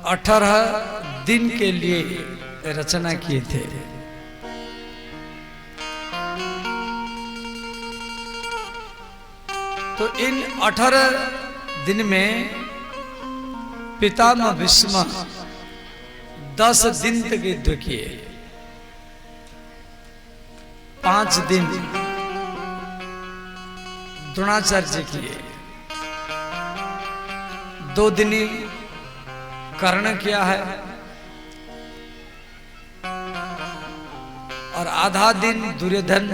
18 दिन के लिए रचना किए थे। तो इन 18 दिन में पितामह भीष्म 10 दिन तक युद्ध किए। 5 दिन द्रोणाचार्य किए, 2 दिन कर्ण किया है और आधा दिन दुर्योधन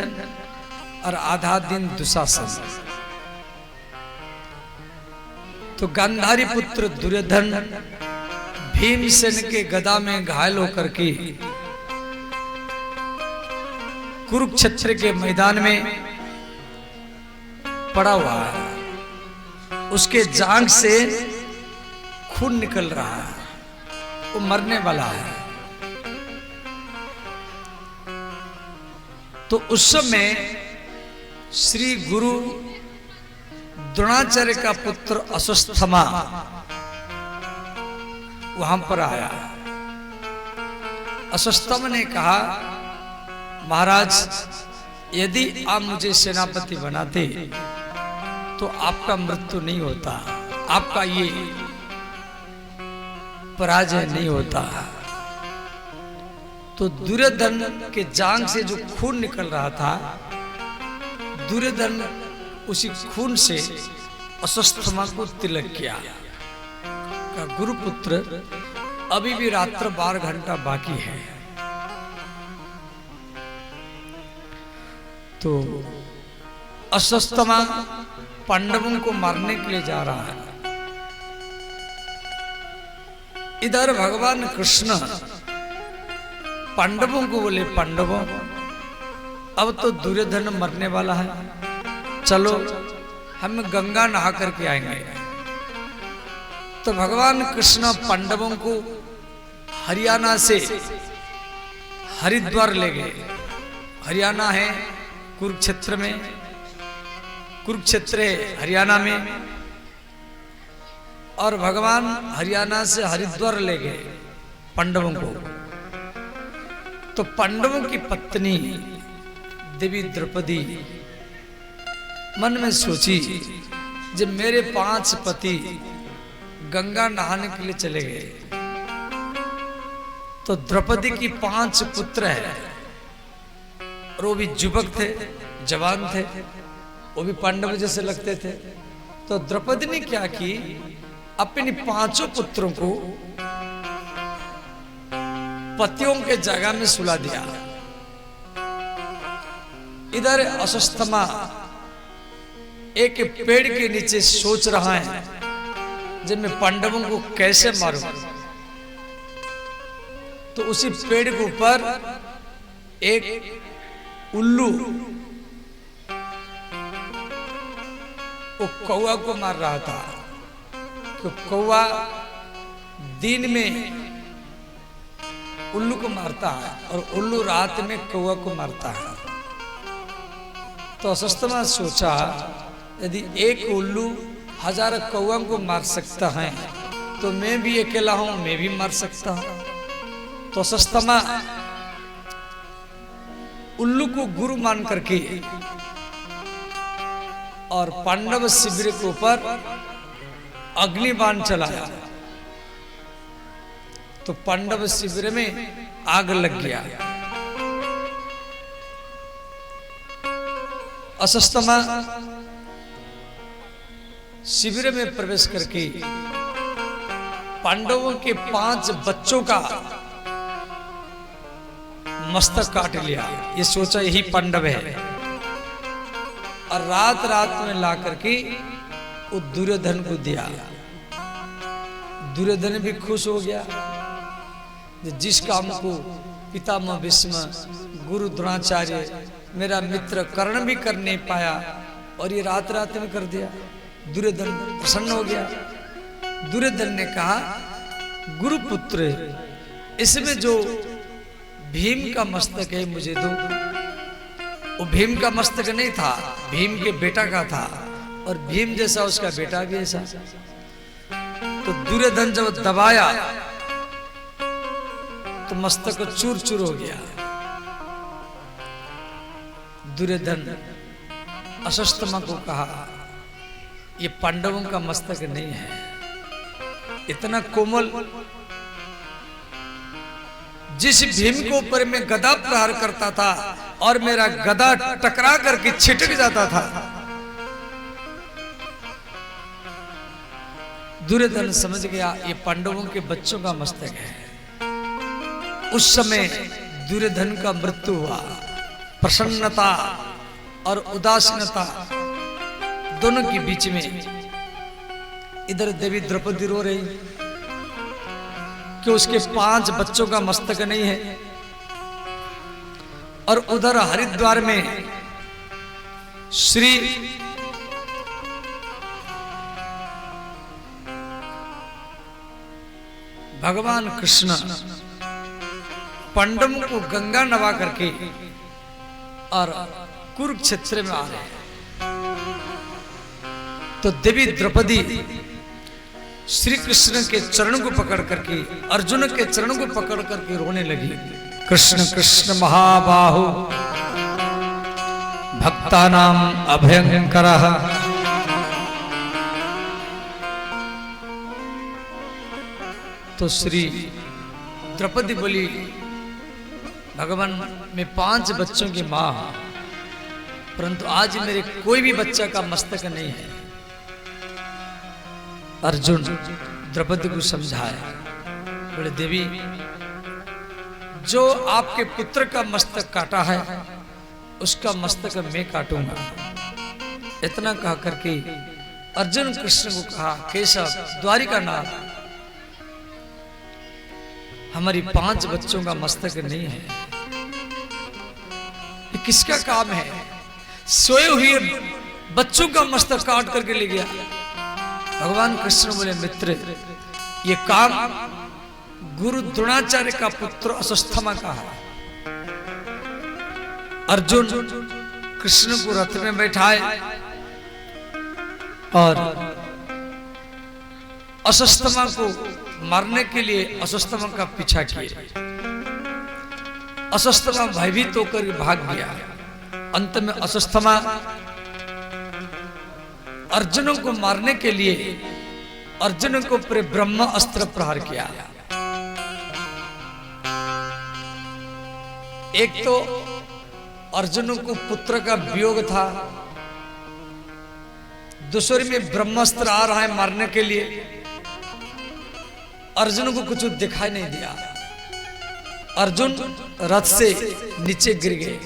और आधा दिन दुशासन। तो गांधारी पुत्र दुर्योधन भीमसेन के गदा में घायल होकर के कुरुक्षेत्र के मैदान में पड़ा हुआ है। उसके जांघ से खून निकल रहा है, वो मरने वाला है। तो उस समय श्री गुरु द्रोणाचार्य का पुत्र अश्वत्थामा वहां पर आया। अश्वत्थामा ने कहा, महाराज यदि आप मुझे सेनापति बनाते तो आपका मृत्यु नहीं होता, आपका ये पराजय नहीं होता। तो दुर्योधन के जांघ से जो खून निकल रहा था, दुर्योधन उसी खून से अश्वत्थामा को तिलक किया। गुरुपुत्र अभी भी रात्र 12 घंटा बाकी है। तो अश्वत्थामा पांडवों को मारने के लिए जा रहा है। इधर भगवान कृष्ण पांडवों को बोले, पांडवों अब तो दुर्योधन मरने वाला है, चलो हम गंगा नहा करके आएंगे। तो भगवान कृष्ण पांडवों को हरियाणा से हरिद्वार ले गए। हरियाणा है कुरुक्षेत्र में, कुरुक्षेत्र है हरियाणा में, और भगवान हरियाणा से हरिद्वार ले गए पांडवों को। तो पांडवों की पत्नी देवी द्रौपदी मन में सोची, जब मेरे 5 पति गंगा नहाने के लिए चले गए, तो द्रौपदी की 5 पुत्र है और वो भी युवक थे, जवान थे, वो भी पांडव जैसे लगते थे। तो द्रौपदी ने क्या की, अपनी 5 पुत्रों को पतियों के जगह में सुला दिया। इधर अश्वत्थामा एक पेड़ के नीचे सोच रहा है, जब मैं पांडवों को कैसे मारूं। तो उसी पेड़ के ऊपर एक उल्लू वो कौवा को मार रहा था। तो कौवा दिन में उल्लू को मारता है और उल्लू रात में कौवा को मारता है। तो अश्वत्थामा सोचा, यदि एक उल्लू 1000 कौवा को मार सकता है तो मैं भी अकेला हूं, मैं भी मार सकता हूं। तो अश्वत्थामा उल्लू को गुरु मान करके और पांडव शिविर के ऊपर अग्निबाण चलाया। तो पांडव शिविर में आग लग गया। अश्वत्थामा शिविर में प्रवेश करके पांडवों के 5 बच्चों का मस्तक काट लिया। ये सोचा यही पांडव है, और रात रात में ला करके वो दुर्योधन को दिया। दुर्योधन भी खुश हो गया, जिस काम को पितामह भीष्म, गुरु द्रोणाचार्य, मेरा मित्र कर्ण भी कर नहीं पाया, और ये रात रात में कर दिया। दुर्योधन प्रसन्न हो गया। दुर्योधन ने कहा, गुरुपुत्र इसमें जो भीम का मस्तक है मुझे दो। वो भीम का मस्तक नहीं था, भीम के बेटा का था, और भीम जैसा उसका बेटा भी ऐसा। तो दुर्योधन जब दबाया तो मस्तक चूर चूर हो गया। दुर्योधन अश्वत्थामा को कहा, ये पांडवों का मस्तक नहीं है, इतना कोमल। जिस भीम को ऊपर में गदा प्रहार करता था और मेरा गदा टकरा करके छिटक जाता था, दुर्योधन समझ गया ये पांडवों के बच्चों का मस्तक है। उस समय दुर्योधन का मृत्यु हुआ। प्रसन्नता और उदासीनता दोनों के बीच में इधर देवी द्रौपदी रो रही कि उसके 5 बच्चों का मस्तक नहीं है, और उधर हरिद्वार में श्री भगवान कृष्ण पांडवों को गंगा नवा करके और कुरुक्षेत्र में आ रहे हैं। तो देवी द्रौपदी श्री कृष्ण के चरण को पकड़ करके, अर्जुन के चरण को पकड़ करके रोने लगी। कृष्ण कृष्ण महाबाहो भक्तानां अभयंकरः। तो श्री द्रौपदी बोली, भगवान मैं 5 बच्चों की मां, परंतु आज मेरे कोई भी बच्चा का मस्तक नहीं है। अर्जुन द्रौपदी को समझाया, बोले देवी जो आपके पुत्र का मस्तक काटा है उसका मस्तक मैं काटूंगा। इतना कह करके अर्जुन कृष्ण को कहा, केशव द्वारिकानाथ हमारी 5 बच्चों का मस्तक नहीं है, ये किसका काम है? सोए हुए बच्चों का मस्तक काट करके ले गया। भगवान कृष्ण बोले, मित्र ये काम गुरु द्रोणाचार्य का पुत्र अश्वत्थामा का है। अर्जुन कृष्ण को रथ में बैठाए और अश्वत्थामा को मारने के लिए अश्वत्थामा का पीछा किए। अश्वत्थामा भयभीत होकर भाग गया। अंत में अश्वत्थामा अर्जुन को मारने के लिए अर्जुन को ब्रह्म अस्त्र प्रहार किया। एक तो अर्जुन को पुत्र का वियोग था, दूसरे में ब्रह्मास्त्र आ रहा है मारने के लिए। अर्जुन को कुछ दिखाई नहीं दिया। अर्जुन रथ से नीचे गिर गए।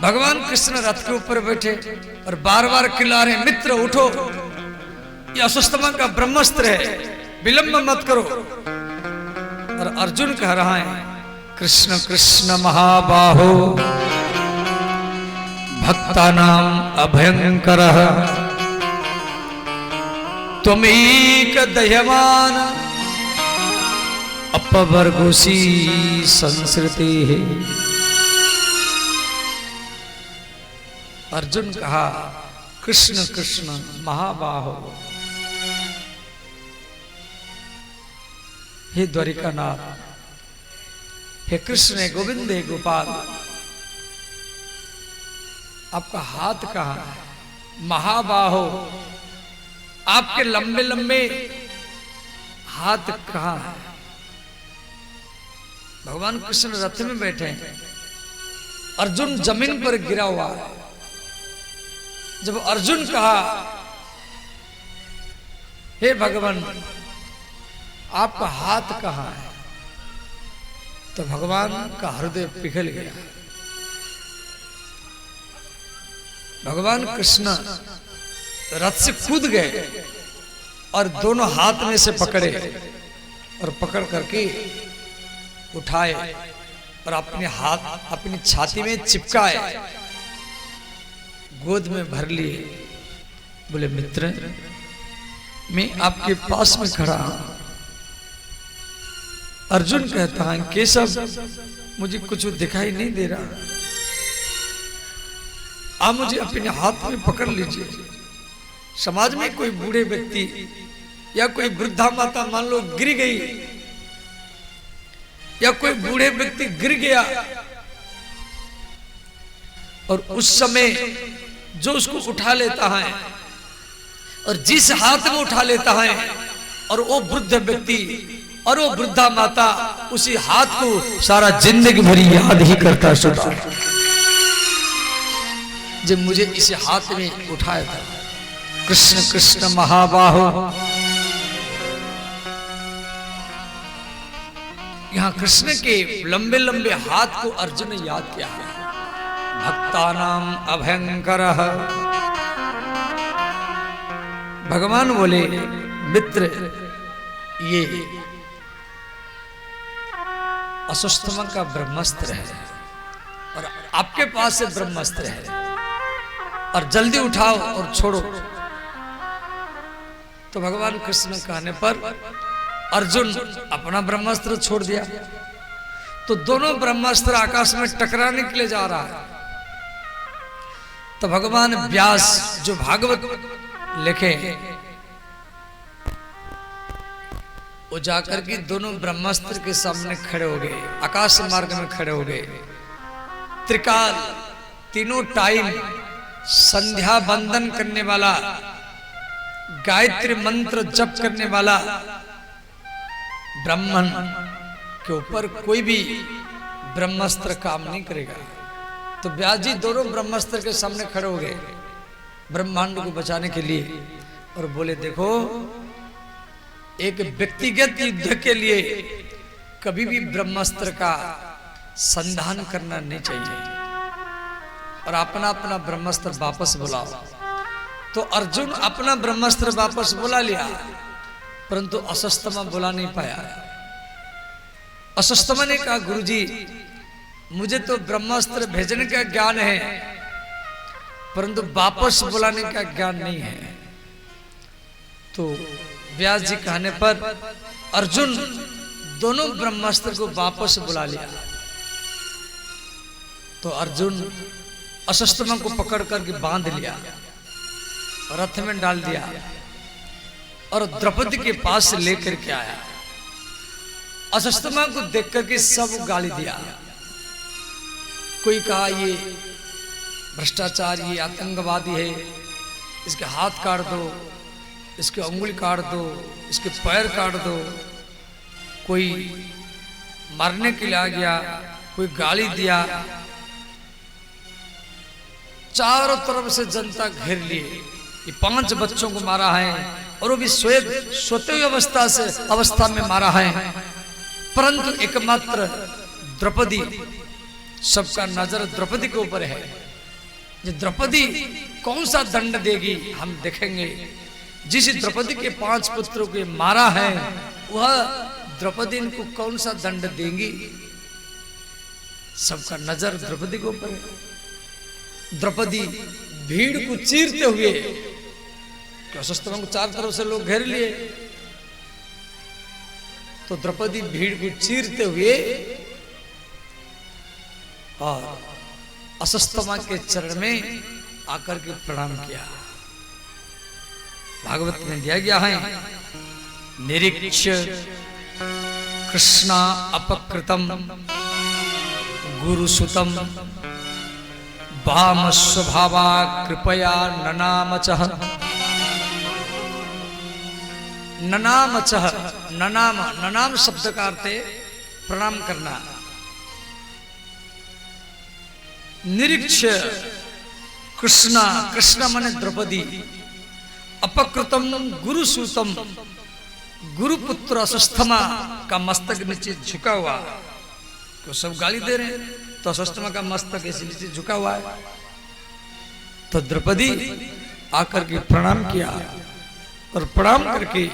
भगवान कृष्ण रथ के ऊपर बैठे और बार बार चिल्ला रहे, मित्र उठो, ये अश्वत्थामा का ब्रह्मास्त्र है, विलंब मत करो। और अर्जुन कह रहा है, कृष्ण कृष्ण महाबाहो भक्तानां अभयंकरः त्वमेक दह्यमान अपवर्गोसी संसृते। अर्जुन कहा, कृष्ण कृष्ण महाबाहो, हे द्वारिकानाथ, हे कृष्ण, हे गोविंद, हे गोपाल, आपका हाथ कहाँ है? महाबाहो, आपके लंबे लंबे हाथ कहाँ है? भगवान कृष्ण रथ में बैठे हैं, अर्जुन जमीन पर गिरा हुआ है। जब अर्जुन कहा, हे भगवान आपका हाथ कहाँ है, तो भगवान का हृदय पिघल गया। भगवान कृष्ण रथ से कूद गए और दोनों हाथ में से पकड़े और पकड़ करके उठाए और अपने हाथ अपनी छाती में चिपकाए, गोद में भर लिए। बोले, मित्र मैं आपके पास में खड़ा हूं। अर्जुन कहता है, केशव मुझे कुछ दिखाई नहीं दे रहा, आप मुझे अपने हाथ में पकड़ लीजिए। समाज में कोई बूढ़े व्यक्ति या कोई वृद्धा माता मान लो गिर गई, या कोई बूढ़े व्यक्ति गिर गया, और उस समय जो उसको उठा लेता है और जिस हाथ में उठा लेता है, और वो वृद्ध व्यक्ति और वो वृद्धा माता उसी हाथ को सारा जिंदगी भरी याद ही करता सुधा, जब मुझे इस हाथ में उठाया था। कृष्ण कृष्ण महाबाहो, यहां कृष्ण के लंबे लंबे हाथ को अर्जुन ने याद किया है। भक्तानाम अभयंकर, भगवान बोले मित्र ये असुस्थमा का ब्रह्मास्त्र है और आपके पास से ब्रह्मास्त्र है, और जल्दी उठाओ और छोड़ो। तो भगवान कृष्ण कहने पर अर्जुन अपना ब्रह्मास्त्र छोड़ दिया, तो दोनों ब्रह्मास्त्र आकाश में टकराने के लिए जा रहा है। तो भगवान व्यास जो भागवत लिखे, वो जाकर के दोनों ब्रह्मास्त्र के सामने खड़े हो गए, आकाश मार्ग में खड़े हो गए। त्रिकाल तीनों टाइम संध्या वंदन करने वाला, गायत्री मंत्र जप करने वाला ब्राह्मण के ऊपर कोई भी ब्रह्मास्त्र काम नहीं करेगा। तो व्यास जी दोनों ब्रह्मास्त्र के सामने खड़े हो गए ब्रह्मांड को बचाने के लिए, और बोले देखो एक व्यक्तिगत युद्ध के लिए कभी भी ब्रह्मास्त्र का संधान करना नहीं चाहिए, और अपना अपना ब्रह्मास्त्र वापस बुलाओ। तो अर्जुन अपना ब्रह्मास्त्र वापस बुला लिया, परंतु असस्तमा बुला नहीं पाया। असस्तमा ने कहा गुरुजी मुझे तो ब्रह्मास्त्र भेजने का ज्ञान है, परंतु वापस बुलाने का ज्ञान नहीं है। तो व्यास जी कहने पर अर्जुन दोनों ब्रह्मास्त्र को वापस बुला लिया। तो अर्जुन असस्तमा को पकड़ करके बांध लिया, रथ में डाल दिया और द्रौपदी के पास लेकर के आया। असस्तमा को देख करके सब गाली दिया। कोई कहा ये भ्रष्टाचार, ये आतंकवादी है, इसके हाथ काट दो, इसके उंगली काट दो, इसके पैर काट दो। कोई मारने के लिए आ गया, कोई गाली दिया। चारों तरफ से जनता घेर लिए। ये 5 बच्चों को मारा है, और वो भी सोते हुए अवस्था में मारा है, परंतु एकमात्र द्रौपदी, सबका नजर द्रौपदी के ऊपर है। जो द्रौपदी कौन सा दंड देगी हम देखेंगे। जिस द्रौपदी के 5 पुत्रों को मारा है, वह द्रौपदी इनको कौन सा दंड देंगी। सबका नजर द्रौपदी के ऊपर है। द्रौपदी भीड़ को चीरते हुए, असस्तमा को चार तरफ से लोग घेर लिए, तो द्रौपदी भीड़ को चीरते हुए और असस्तमा के चरण में आकर के प्रणाम किया। भागवत में दिया गया है, निरीक्ष्य कृष्णा अपकृतम गुरुसुतम वाम स्वभावा कृपया ननामचः। ननामचः, ननाम शब्द का अर्थ है प्रणाम करना। निरीक्ष्य कृष्णा, कृष्ण माने द्रौपदी, अपकृतम गुरुसूतम, गुरुपुत्र असस्थमा का मस्तक नीचे झुका हुआ। तो सब गाली दे रहे हैं, तो असस्थमा का मस्तक ऐसे नीचे झुका हुआ है। तो द्रौपदी आकर के प्रणाम किया, और प्रणाम करके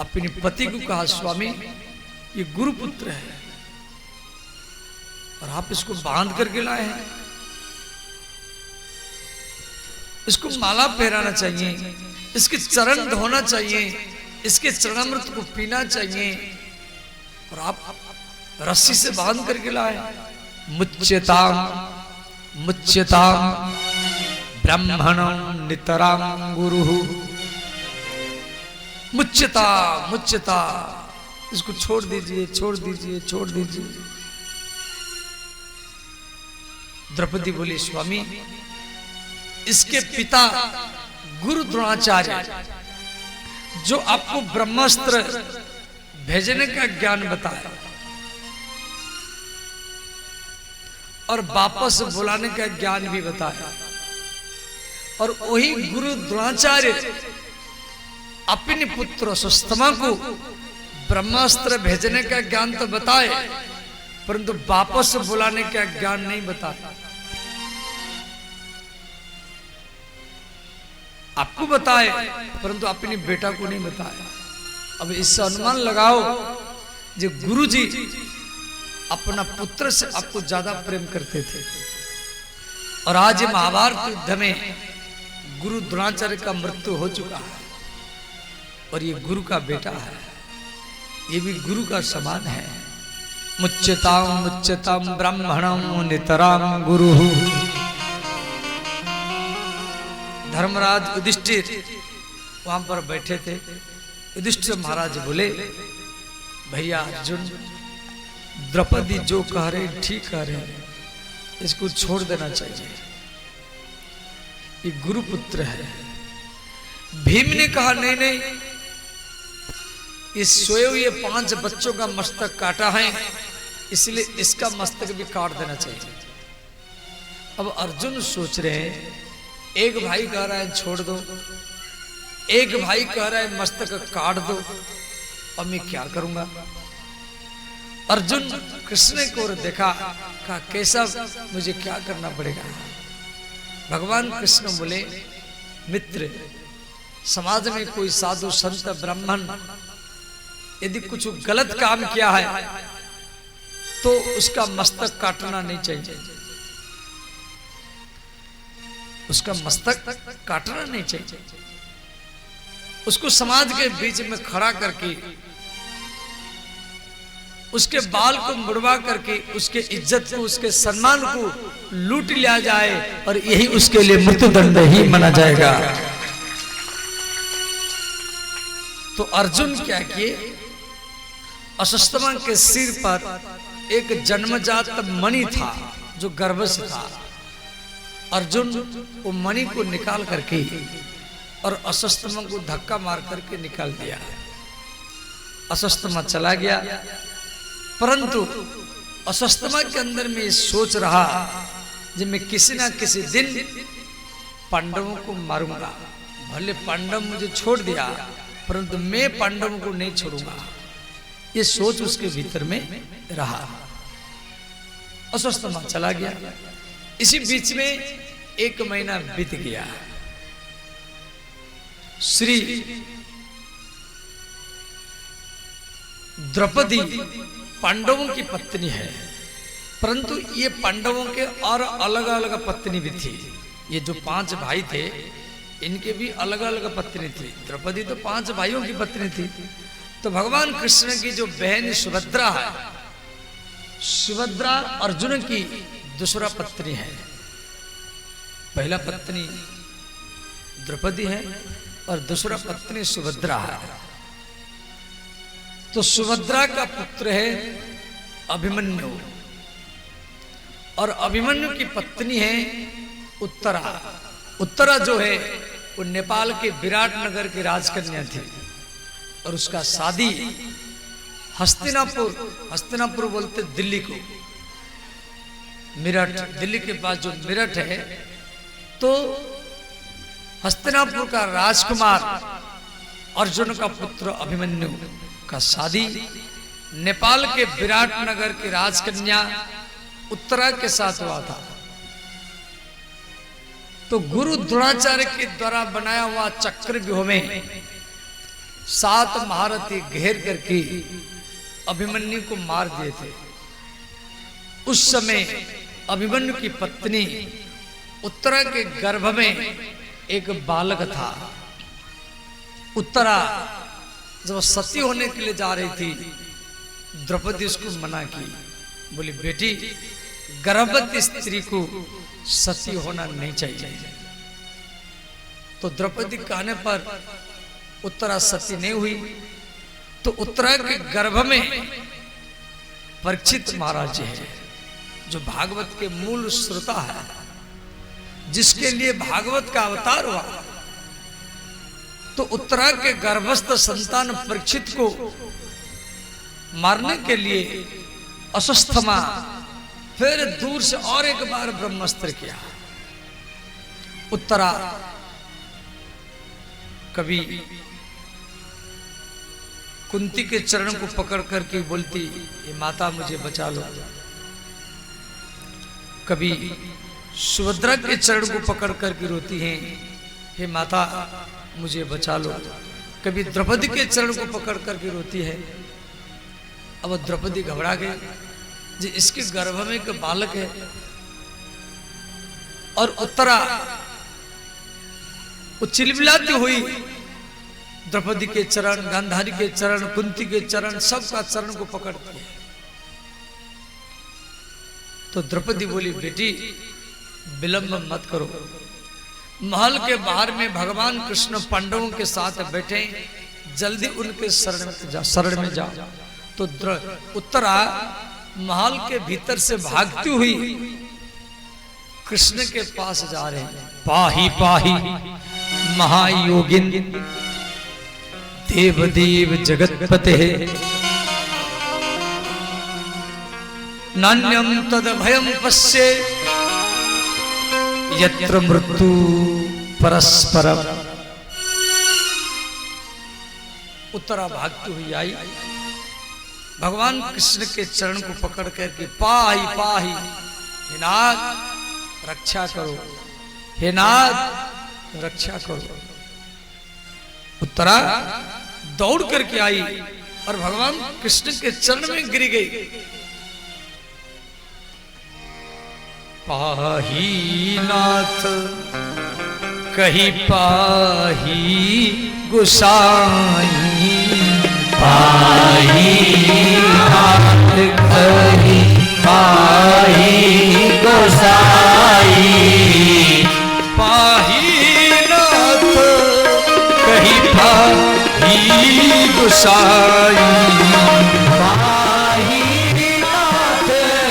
अपने पति को कहा, स्वामी ये गुरुपुत्र है और आप इसको बांध करके लाए हैं, इसको माला पहनाना चाहिए, इसके चरण धोना चाहिए, इसके चरणामृत को पीना चाहिए, और आप रस्सी से बांध करके लाए। मुच्यताम मुच्यताम ब्राह्मणं नितरां गुरुः मुच्यता मुच्यता, इसको छोड़ दीजिए छोड़ दीजिए छोड़ दीजिए। द्रौपदी बोली स्वामी, इसके पिता गुरु द्रोणाचार्य जो आपको ब्रह्मास्त्र भेजने का ज्ञान बताया और वापस बुलाने का ज्ञान भी बताया, और वही गुरु द्रोणाचार्य अपने पुत्र सुस्थमा को ब्रह्मास्त्र भेजने का ज्ञान तो बताए, परंतु वापस बुलाने का ज्ञान नहीं बताया। आपको बताए परंतु अपने बेटा को नहीं बताया। अब इससे अनुमान लगाओ जो गुरुजी अपना पुत्र से आपको ज्यादा प्रेम करते थे, और आज महाभारत युद्ध में गुरु द्रोणाचार्य का मृत्यु हो चुका है, और ये गुरु का बेटा है, ये भी गुरु का समान है। मुच्यताम मुच्यताम ब्राह्मणम नितराम गुरु। धर्मराज युधिष्ठिर वहां पर बैठे थे। युधिष्ठिर महाराज बोले, भैया अर्जुन, द्रौपदी जो कह रहे ठीक कह रहे हैं, इसको छोड़ देना चाहिए, ये गुरुपुत्र है। भीम ने कहा नहीं नहीं, इस सोए हुए 5 बच्चों का मस्तक काटा है, इसलिए इसका मस्तक भी काट देना चाहिए। अब अर्जुन सोच रहे हैं, एक भाई कह रहा है छोड़ दो, एक भाई कह रहा है मस्तक काट दो, और मैं क्या करूंगा। अर्जुन कृष्ण की ओर देखा, कहा केशव मुझे क्या करना पड़ेगा। भगवान कृष्ण बोले, मित्र, समाज में कोई साधु संत ब्राह्मण यदि कुछ गलत काम किया है तो उसका मस्तक काटना नहीं चाहिए, उसका मस्तक काटना नहीं चाहिए। उसको समाज के बीच में खड़ा करके उसके बाल को मुड़वा करके उसके इज्जत को, उसके सम्मान को लूट लिया जाए, और यही उसके लिए मृत्युदंड ही माना जाएगा। तो अर्जुन क्या किए, अश्वत्थामा के सिर पर एक जन्मजात मणि था जो गर्भ से था। अर्जुन वो मणि को निकाल करके और अश्वत्थामा को धक्का मार करके निकाल दिया। अश्वत्थामा चला गया, परंतु अश्वत्थामा के अंदर में सोच रहा कि मैं किसी ना किसी दिन पांडवों को मारूंगा। भले पांडव मुझे छोड़ दिया, परंतु मैं पांडवों को नहीं छोड़ूंगा। ये सोच उसके भीतर में रहा। अश्वत्थामा चला गया। इसी बीच में 1 महीना बीत गया। श्री द्रौपदी पांडवों की पत्नी है, परंतु ये पांडवों के और अलग अलग पत्नी भी थी। ये जो 5 भाई थे, इनके भी अलग अलग पत्नी थी। द्रौपदी तो 5 भाइयों की पत्नी थी। तो भगवान कृष्ण की जो बहन सुभद्रा है, सुभद्रा अर्जुन की दूसरा पत्नी है। पहला पत्नी द्रौपदी है और दूसरा पत्नी सुभद्रा है। तो सुभद्रा का पुत्र है अभिमन्यु, और अभिमन्यु की पत्नी है उत्तरा। उत्तरा जो है वो नेपाल के विराट नगर की राजकन्या थी, और उसका शादी हस्तिनापुर बोलते दिल्ली को, मेरठ, दिल्ली के पास जो मेरठ है, तो हस्तिनापुर का राजकुमार अर्जुन का पुत्र अभिमन्यु का शादी नेपाल के विराट नगर की राजकन्या उत्तरा के साथ हुआ था। तो गुरु द्रोणाचार्य के द्वारा बनाया हुआ चक्रव्यूह में 7 महारथी घेर करके अभिमन्यु को मार दिए थे। उस समय अभिमन्यु की पत्नी उत्तरा के गर्भ में एक बालक था। उत्तरा जब सती होने के लिए जा रही थी, द्रौपदी उसको मना की, बोली बेटी, गर्भवती स्त्री को सती होना नहीं चाहिए। तो द्रौपदी कहने पर उत्तरा सती नहीं हुई तो उत्तरा के गर्भ में परीक्षित महाराज है, जो भागवत के मूल श्रोता है, जिसके लिए भागवत का अवतार हुआ। तो उत्तरा के गर्भस्थ संतान परीक्षित को मारने के लिए अश्वत्थामा फिर दूर से और एक बार ब्रह्मास्त्र किया। उत्तरा कभी कुंती के चरण को पकड़ करके बोलती, ये माता मुझे बचा लो। कभी सुभद्रा के चरण को पकड़ करके रोती हैं, हे माता मुझे बचा लो। कभी द्रौपदी के चरण को पकड़ करके रोती है। अब द्रौपदी घबरा गई, जी इसके गर्भ में एक बालक है। और उत्तरा वो चिलमिलाती हुई द्रौपदी के चरण, गांधारी के चरण, कुंती के चरण, सबका चरण को पकड़ती है। तो द्रौपदी बोली, बेटी विलंब मत करो। महल के बाहर में भगवान कृष्ण पांडवों के साथ बैठे, जल्दी उनके शरण में जाओ। तो उत्तरा महल के भीतर से भागती हुई कृष्ण के पास जा रहे हैं। पाही पाही महायोगिन देवदेव जगतपते नान्यम तद भयम पश्ये यत्र मृत्यु परस्परम। उत्तरा भागती हुई आई, भगवान कृष्ण के चरण को पकड़ करके पाही पाही, हे नाथ रक्षा करो, हे नाथ रक्षा करो। उत्तरा दौड़ करके आई और भगवान कृष्ण के चरण में गिर गई। पाही नाथ कही पाही गोसाई, पाही नाथ कही पाही गोसाई, पाही नाथ कही पाही गोसाई, पाही नाथ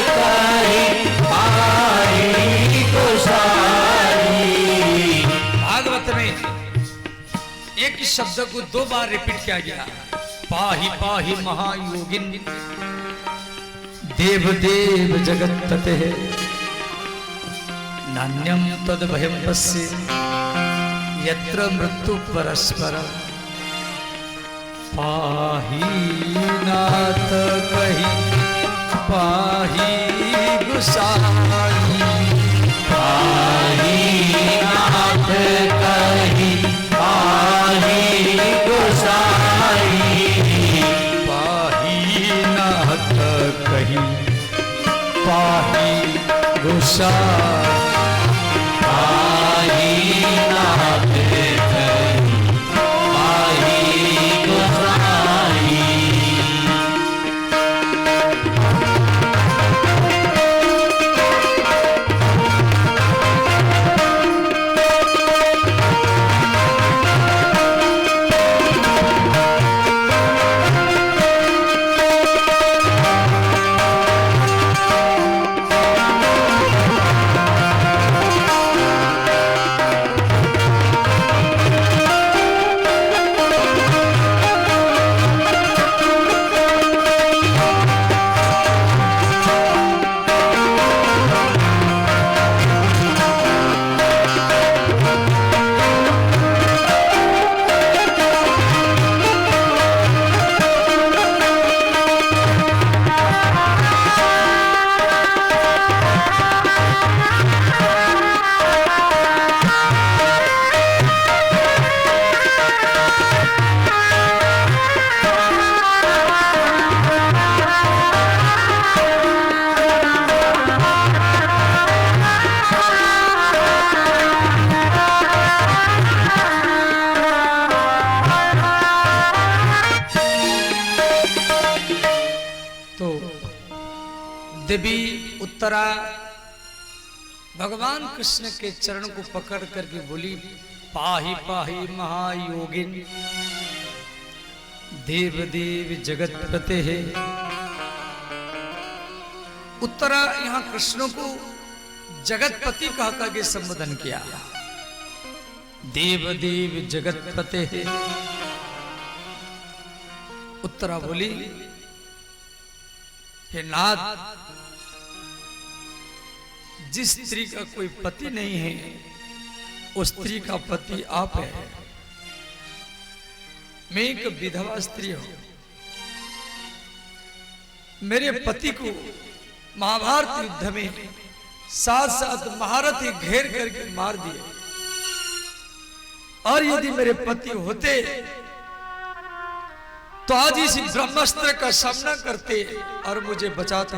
कही पाही गोसाई। भागवत में एक ही शब्द को 2 बार रिपीट किया गया, पाही पाही महायोगिन देव देव जगतपते नान्यम तद भयम पश्ये यत्र मृत्यु परस्परम। पाही नाथ कही पाही गोसाई, पाही नाथ कही पाही गोसाई, पाही नाथ कही पाही गोसाई, पाही नाथ कही पाही गोसाई। देवी उत्तरा भगवान कृष्ण के चरण को पकड़ करके बोली, पाहि पाहि महायोगिन देव देव जगतपते है। उत्तरा यहां कृष्ण को जगतपति कहकर के संबोधन किया। देव देव जगतपते है। उत्तरा बोली, हे नाथ, जिस स्त्री का कोई पति नहीं है उस स्त्री का पति आप है। मैं एक विधवा स्त्री हूं। मेरे पति को महाभारत युद्ध में साथ साथ महारथी घेर करके मार दिए, और यदि मेरे पति होते तो आज इसी ब्रह्मास्त्र का सामना करते और मुझे बचाते।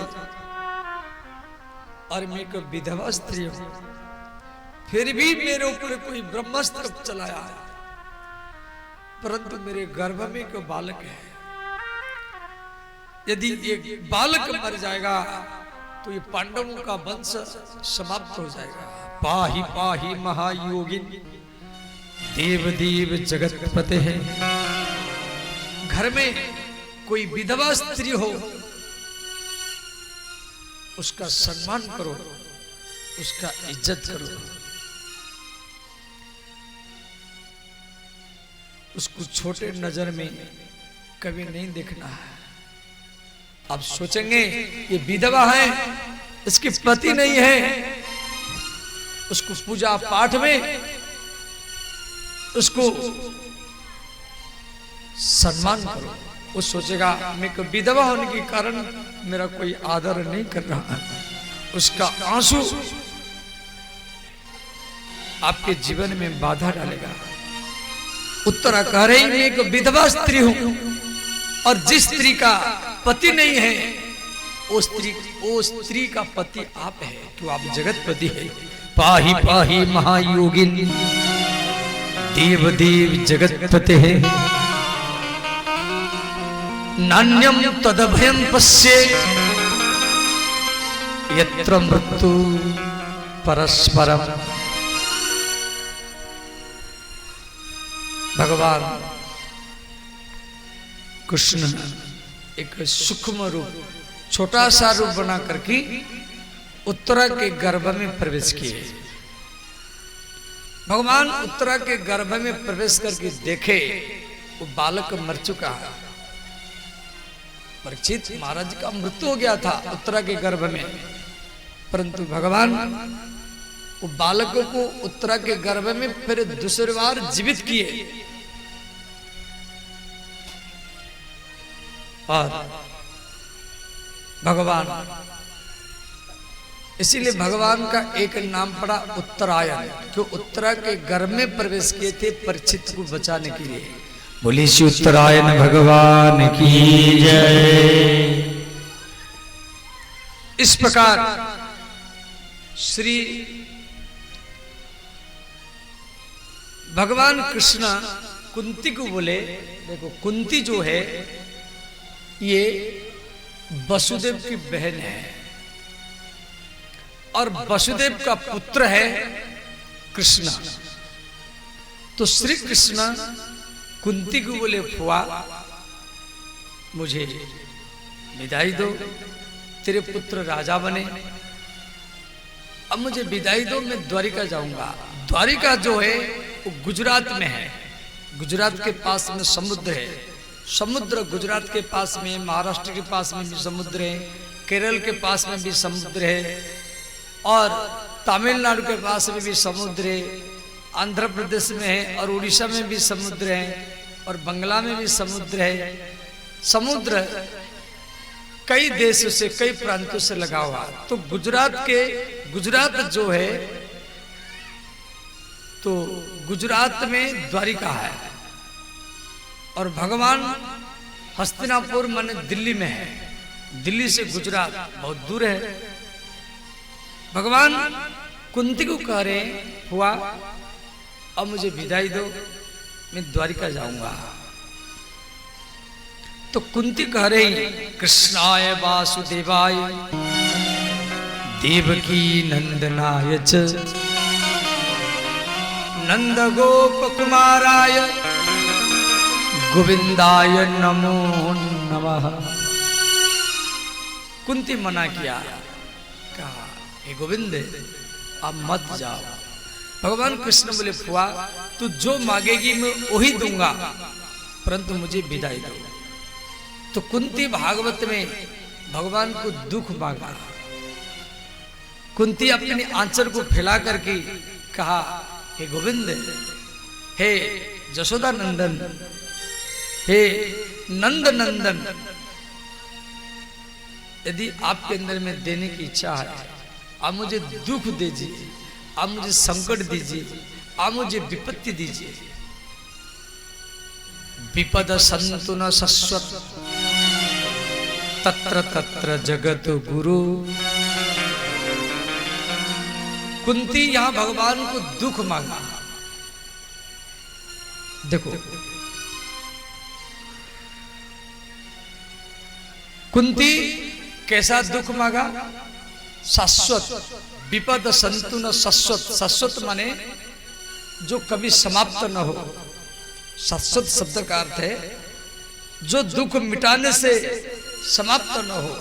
और मैं एक विधवा स्त्री हूं, फिर भी मेरे ऊपर कोई ब्रह्मास्त्र चलाया है, परंतु मेरे गर्भ में एक बालक है। यदि एक बालक मर जाएगा तो ये पांडवों का वंश समाप्त हो जाएगा। पाहि पाहि महायोगिन देव देव जगतपते है। घर में कोई विधवा स्त्री हो उसका सम्मान करो, उसका इज्जत करो, उसको छोटे नजर में कभी नहीं देखना है। आप सोचेंगे ये विधवा है, इसके पति नहीं है, उसको पूजा पाठ में उसको सम्मान करो। वो सोचेगा मैं को विधवा होने के कारण मेरा कोई आदर नहीं कर रहा है, उसका आंसू आपके जीवन में बाधा डालेगा। उत्तरा कह रही मैं एक विधवा स्त्री हूं, और जिस स्त्री का पति नहीं है वो स्त्री का पति आप है, क्यों आप जगतपति है। पाहि पाहि महायोगिन देव देव जगतपते है। नान्यम तदभयं पश्ये यत्र मृत्यु परस्परम। भगवान कृष्ण एक सूक्ष्म रूप, छोटा सा रूप बना करके उत्तरा के गर्भ में प्रवेश किए। भगवान उत्तरा के गर्भ में प्रवेश करके देखे वो बालक मर चुका है। परीक्षित महाराज का मृत्यु हो गया था उत्तरा के गर्भ में, परंतु भगवान वो बालकों को उत्तरा के गर्भ में फिर दूसरी बार जीवित किए। और भगवान, इसीलिए भगवान का एक नाम पड़ा उत्तरायण, जो उत्तरा के गर्भ में प्रवेश किए थे परीक्षित को बचाने के लिए। बोली श्री उत्तरायण भगवान की जय। इस प्रकार श्री भगवान कृष्ण कुंती को बोले, देखो कुंती जो है ये वसुदेव की बहन है और वसुदेव का पुत्र है कृष्ण। तो श्री कृष्ण कुंती को बोले फुआ मुझे विदाई दो, तेरे पुत्र राजा बने, अब मुझे विदाई दो, मैं द्वारिका जाऊंगा। द्वारिका जो है वो गुजरात में है, गुजरात के पास में समुद्र है, समुद्र गुजरात के पास में, महाराष्ट्र के पास में भी समुद्र है, केरल के पास में भी समुद्र है, और तमिलनाडु के पास में भी समुद्र है, आंध्र प्रदेश में है, और उड़ीसा में भी समुद्र है, और बंगला में भी समुद्र है। समुद्र कई देशों से, कई प्रांतों से लगा हुआ। तो गुजरात जो है, तो गुजरात में द्वारिका है, और भगवान हस्तिनापुर माने दिल्ली में है। दिल्ली से गुजरात बहुत दूर है। भगवान कुंती को कह रहे हुआ अब मुझे विदाई दो, मैं द्वारिका जाऊंगा। तो कुंती कह रही कृष्णाय वासुदेवाय देवकी नंदनाय च नंद गोप कुमाराय गोविंदाय नमो नमः। कुंती मना किया, कहा हे गोविंद अब मत जाओ। भगवान कृष्ण बोले फुआ तू जो मांगेगी मैं वही दूंगा, परंतु मुझे विदाई दो। तो कुंती भागवत में भगवान को दुख मांगा। कुंती अपने आंचल को फैला करके कहा हे गोविंद, हे जशोदा नंदन, हे नंद नंदन, यदि आपके अंदर में देने की इच्छा है आप मुझे दुख दीजिए, आप मुझे संकट दीजिए, आप मुझे विपत्ति दीजिए। विपद संतु न शश्वत तत्र तत्र जगत गुरु। कुंती यहां भगवान को दुख मांगा। देखो कुंती कैसा दुख मांगा? शाश्वत, विपद संतु न शाश्वत। शाश्वत माने जो कभी समाप्त न हो। शाश्वत शब्द का अर्थ है जो दुख मिटाने से समाप्त न हो।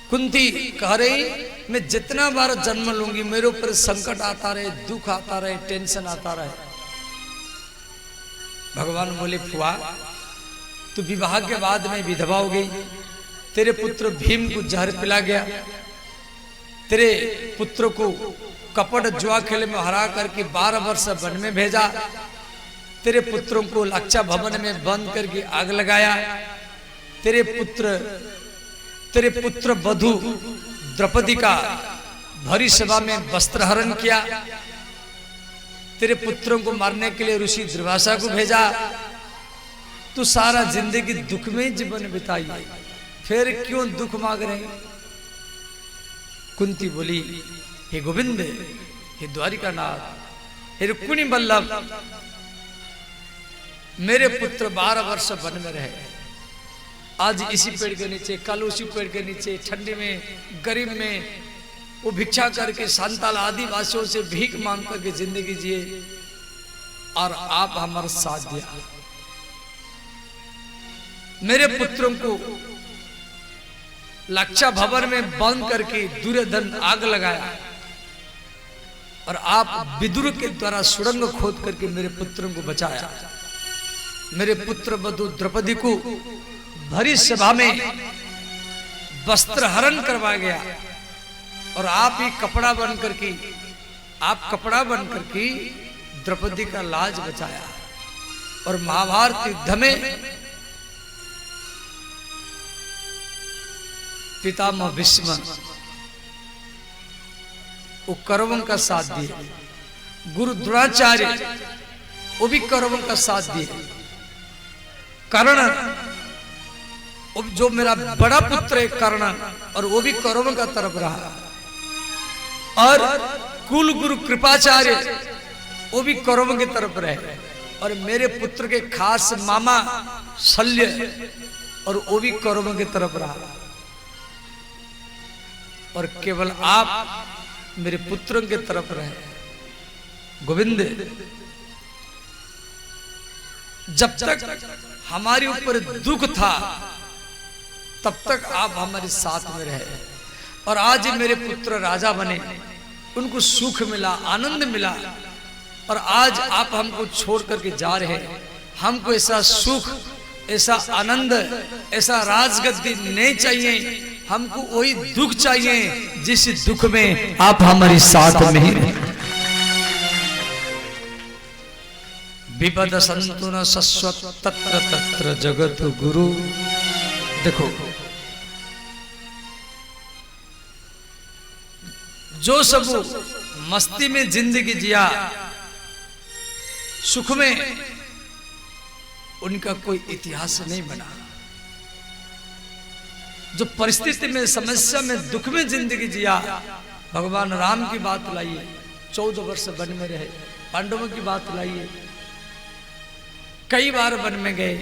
कुंती कह रही मैं जितना बार जन्म लूंगी मेरे ऊपर संकट आता रहे, दुख आता रहे, टेंशन आता रहे। भगवान बोले फुआ तू विवाह के बाद में विधवा हो गई, तेरे पुत्र भीम को जहर पिला गया, तेरे पुत्र को कपट जुआ खेल में हरा करके 12 वर्ष वन में भेजा, तेरे पुत्रों को लक्षा भवन में बंद करके आग लगाया, तेरे पुत्र वधु द्रौपदी का भरी सभा में वस्त्रहरण किया, तेरे पुत्रों को मारने के लिए ऋषि दुर्वासा को भेजा। तू सारा जिंदगी दुख में जीवन बिताई, फिर क्यों दुख मांग रहे? कुंती बोली हे गोविंद, हे द्वारिकानाथ, हे रुक्मिणी बल्लभ, मेरे पुत्र 12 वर्ष वन में रहे, आज इसी पेड़ के नीचे, कल उसी पेड़ के नीचे, ठंडी में, गरीब में वो भिक्षा करके संताल आदिवासियों से भीख मांग करके जिंदगी जिए, और आप हमारा साथ दिया। मेरे पुत्रों को लक्षा भवन में बंद करके दुर्योधन आग लगाया, और आप विदुर के द्वारा सुरंग खोद करके मेरे पुत्रों को बचाया। मेरे पुत्र वधु द्रौपदी को भरी सभा में वस्त्र हरण करवा गया, और आप ही कपड़ा बन करके द्रौपदी का लाज बचाया। और महाभारत युद्ध में पितामह भीष्म वो कौरवों का साथ दिए, गुरु द्रोणाचार्य वो भी कौरवों का साथ दिए। कर्ण जो मेरा बड़ा पुत्र है कर्ण, और वो भी कौरवों का तरफ रहा। और कुल गुरु कृपाचार्य वो भी कौरवों की तरफ रहे, और मेरे पुत्र के खास मामा शल्य और वो भी कौरवों की तरफ रहा। और केवल आप मेरे पुत्रों के तरफ रहे। गोविंद, जब तक हमारे ऊपर दुख था तब तक आप हमारे साथ में रहे, और आज मेरे पुत्र राजा बने, उनको सुख मिला, आनंद मिला, और आज आप हमको छोड़ करके जा रहे हैं। हमको ऐसा सुख, ऐसा आनंद, ऐसा राजगद्दी नहीं चाहिए, हमको वही दुख चाहिए जिस दुख में आप हमारे साथ में ही रहे। विपद संतु न शश्वत तत्र तत्र जगत गुरु। देखो जो सब मस्ती में जिंदगी जिया, सुख में, उनका कोई इतिहास नहीं बना। जो परिस्थिति में, समस्या में, दुख में जिंदगी जिया, भगवान राम की बात लाइए, 14 वर्ष वन में रहे, पांडवों की बात लाइए, कई बार वन में गए,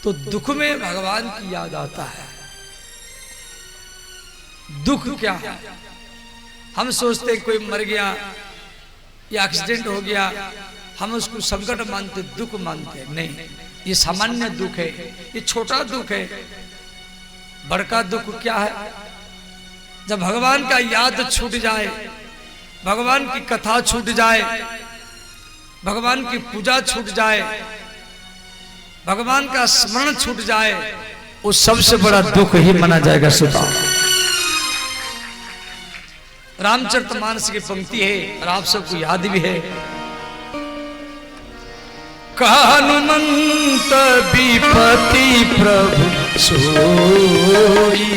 तो दुख में भगवान की याद आता है। दुख क्या है? हम सोचते कोई मर गया, या एक्सीडेंट हो गया, हम उसको संकट मानते, दुख मानते नहीं। ये सामान्य दुख है, ये छोटा दुख है। बड़का दुख क्या है? जब भगवान का याद छूट जाए, भगवान की कथा छूट जाए, भगवान की पूजा छूट जाए, भगवान का स्मरण छूट जाए, वो सबसे बड़ा दुख ही माना जाएगा। सुता रामचरितमानस की पंक्ति है और आप सबको याद भी है। हनुमंत विपति प्रभु सोई,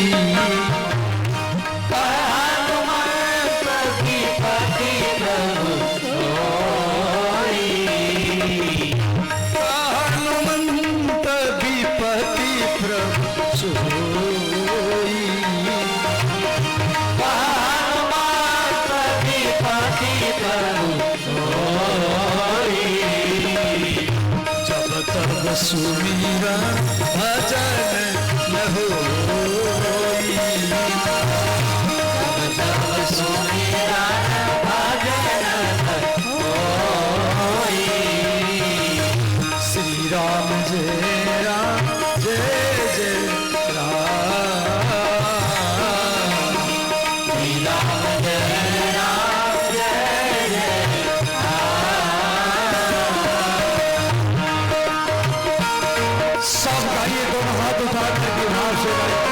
सुमीरा भजन न होई, सुमीरा भजन न होई। श्री राम जय राम जय जय राम, श्री राम जय राम जय जय राम। सब गाइए, दोनों हाथ उठा करके भाव से गाइए।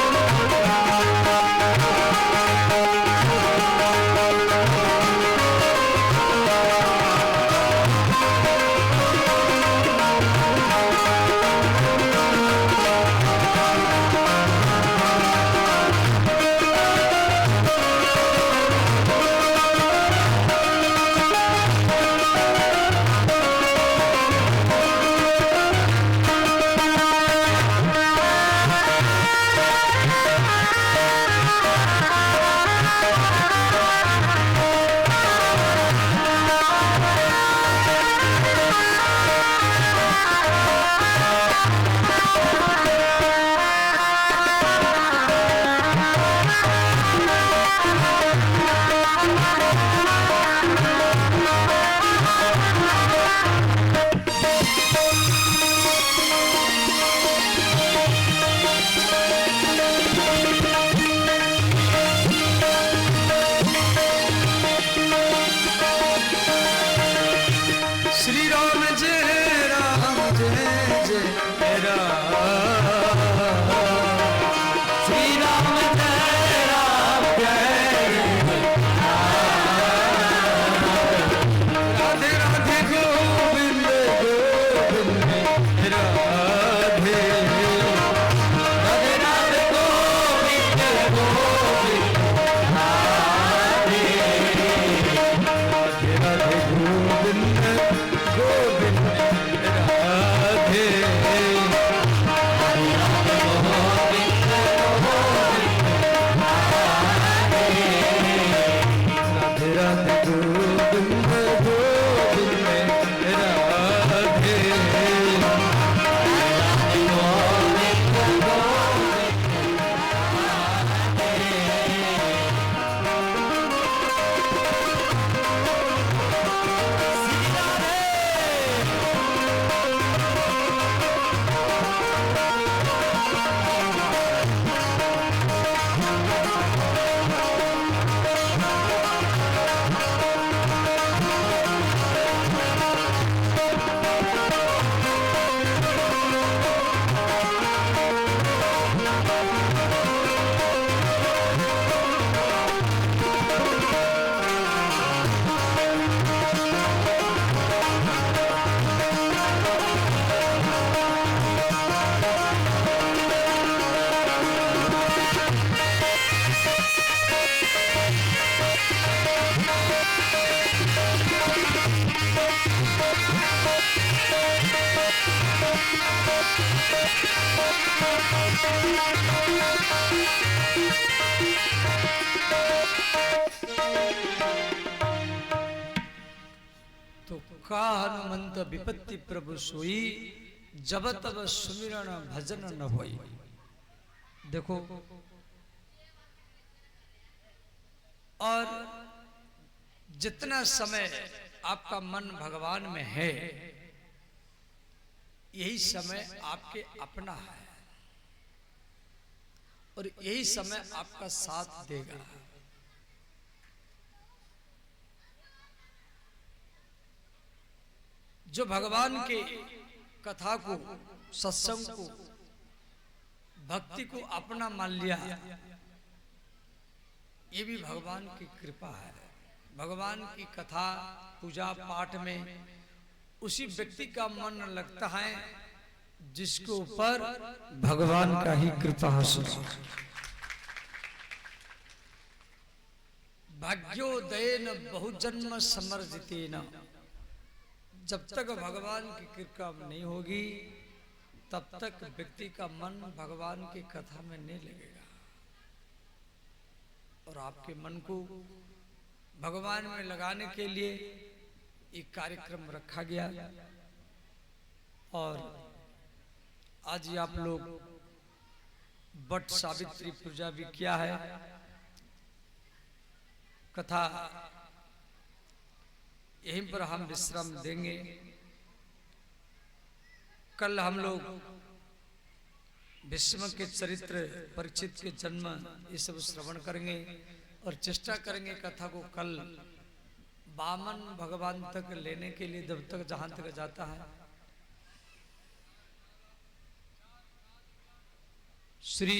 तो का हनुमंत विपत्ति प्रभु सोई, जब तब सुमिरन भजन न होई। देखो, और जितना समय आपका मन भगवान में है, यही समय आपके अपना है और यही समय आपका साथ देगा। जो भगवान के कथा को, सत्संग को, भक्ति को अपना मान लिया, ये भी भगवान की कृपा है। भगवान की कथा, पूजा पाठ में उसी व्यक्ति का मन लगता है जिसके ऊपर भगवान का ही कृपा हासिल हो। भाग्योदयेन बहुजन्म समर्जितेन, जब तक भगवान की कृपा नहीं होगी तब तक व्यक्ति का मन भगवान की कथा में नहीं लगेगा। और आपके मन को भगवान में लगाने के लिए एक कार्यक्रम रखा गया और आज ही आप लोग वट सावित्री पूजा भी किया है। कथा यहीं पर हम विश्राम देंगे। कल हम लोग भीष्म के चरित्र, परीक्षित के जन्म, ये सब श्रवण करेंगे और चेष्टा करेंगे कथा को कल वामन भगवान तक लेने के लिए, जब तक जहां तक जाता है। श्री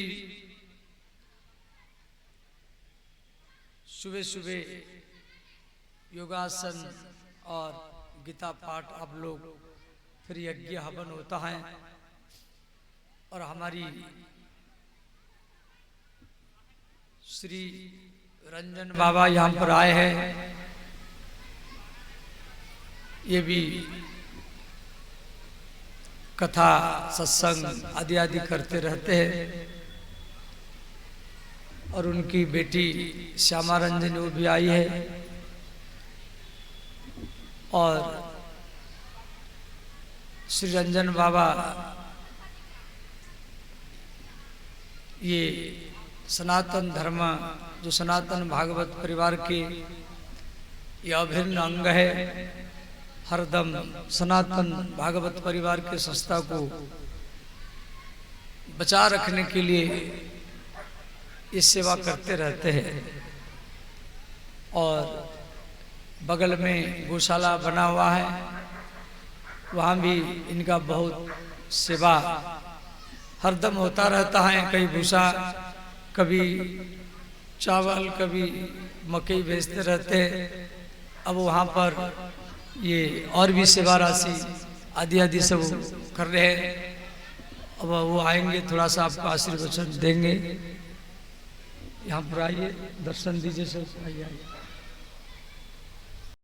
सुबह सुबह योगासन और गीता पाठ आप लोग, फिर यज्ञ हवन होता है और हमारी श्री रंजन बाबा यहाँ पर आए हैं। ये भी कथा, सत्संग आदि आदि करते रहते हैं और उनकी बेटी श्यामा रंजन वो भी आई है और श्री रंजन बाबा ये सनातन धर्म, जो सनातन भागवत परिवार के ये अभिन्न अंग है, हरदम सनातन भागवत परिवार के संस्था को बचा रखने के लिए ये सेवा करते रहते हैं। और बगल में गौशाला बना हुआ है, वहाँ भी इनका बहुत सेवा हरदम होता रहता है। कभी भूसा, कभी चावल, कभी मकई भेजते रहते हैं। अब वहाँ पर ये और भी सेवा राशि आदि आदि सब कर रहे हैं। अब वो आएंगे, थोड़ा सा आपको आशीर्वचन देंगे। यहाँ पर आइए, दर्शन दीजिए सब। आइए आइए।